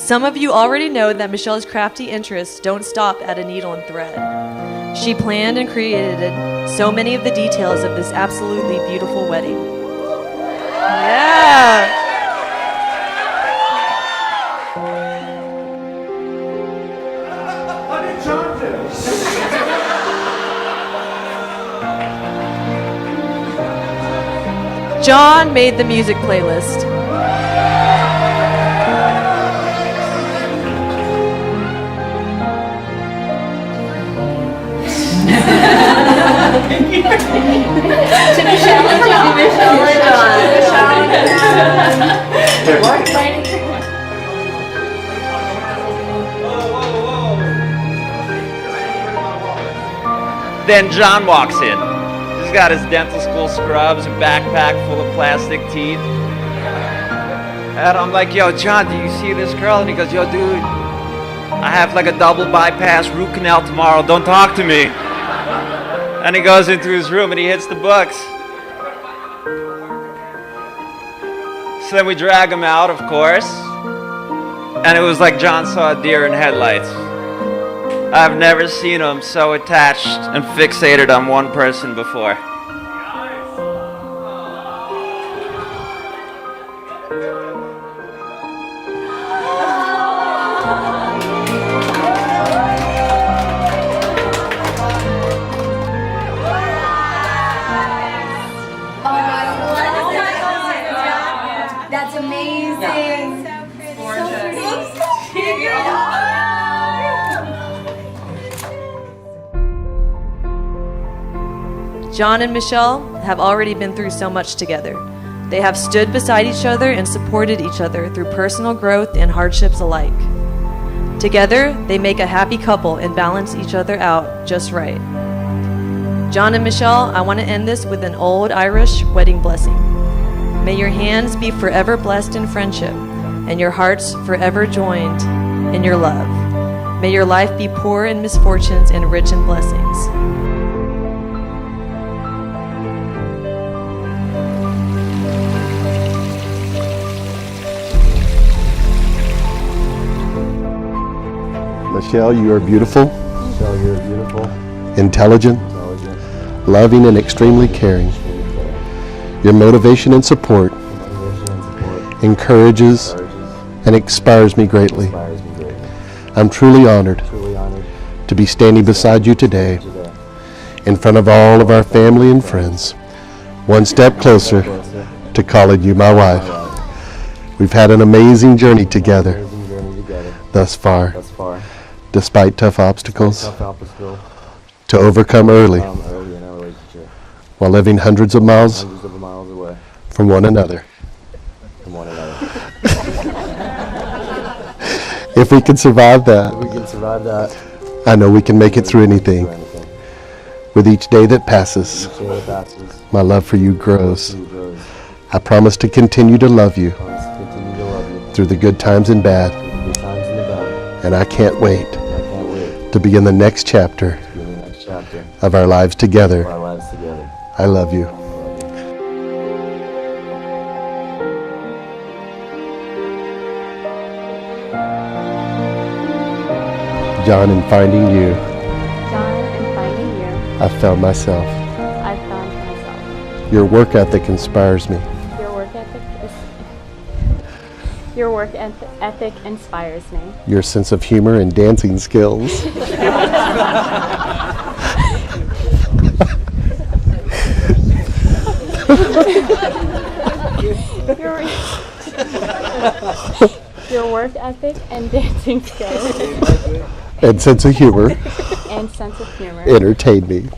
Some of you already know that Michelle's crafty interests don't stop at a needle and thread. She planned and created so many of the details of this absolutely beautiful wedding. Yeah! John made the music playlist. Then John walks in. He's got his dental school scrubs, a backpack full of plastic teeth. And I'm like, yo, John, do you see this girl? And he goes, yo, dude, I have like a double bypass root canal tomorrow. Don't talk to me. And he goes into his room and he hits the books. So then we drag him out, of course. And it was like John saw a deer in headlights. I've never seen him so attached and fixated on one person before. That's amazing. So pretty. John and Michelle have already been through so much together. They have stood beside each other and supported each other through personal growth and hardships alike. Together, they make a happy couple and balance each other out just right. John and Michelle, I want to end this with an old Irish wedding blessing. May your hands be forever blessed in friendship and your hearts forever joined in your love. May your life be poor in misfortunes and rich in blessings. Michelle, you are beautiful. Michelle, you're beautiful, Intelligent, loving, and extremely caring. Your motivation and support encourages and inspires me greatly. I'm truly honored to be standing beside you today in front of all of our family and friends, one step closer to calling you my wife. We've had an amazing journey together thus far, despite tough obstacles, to overcome early while living hundreds of miles away from one another. If we can survive that, I know we can make it through anything. With each day that passes, my love for you grows. I promise to continue to love you through the good times and bad. And I can't wait to begin the next chapter of our lives together. I love you. John, in finding you, I found myself. Your work ethic inspires me. Your work ethic inspires me. Your sense of humor and dancing skills. Your work ethic and dancing skills. And sense of humor. And sense of humor. Entertain me.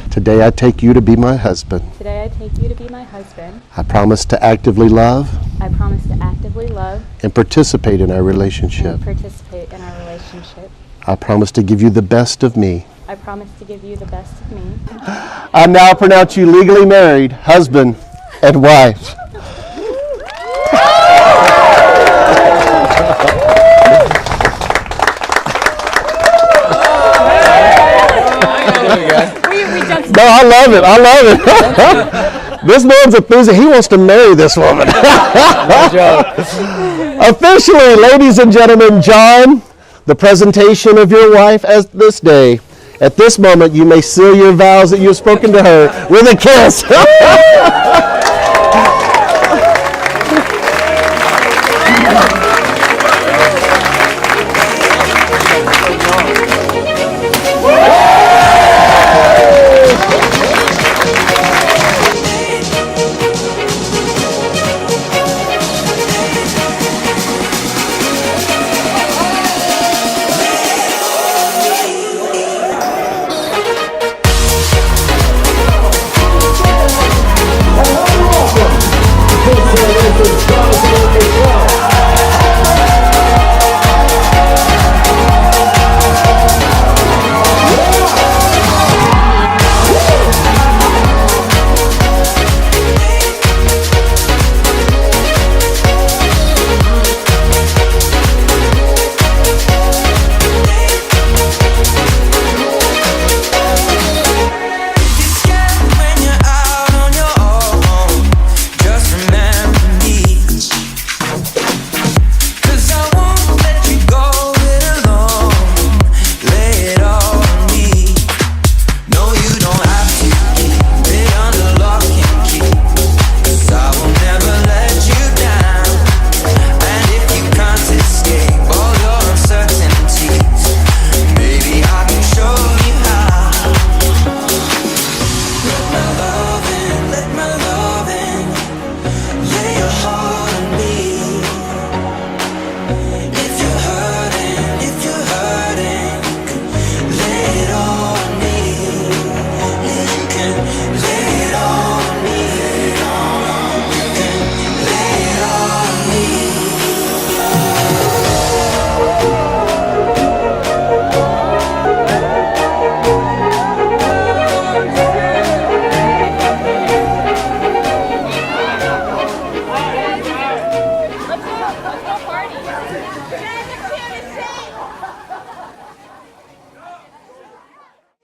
Today I take you to be my husband. I promise to actively love. And participate in our relationship. I promise to give you the best of me. I now pronounce you legally married, husband and wife. No, I love it. This man's enthusiastic. He wants to marry this woman. No joke. Officially, ladies and gentlemen, John, the presentation of your wife as this day. At this moment, you may seal your vows that you have spoken to her with a kiss.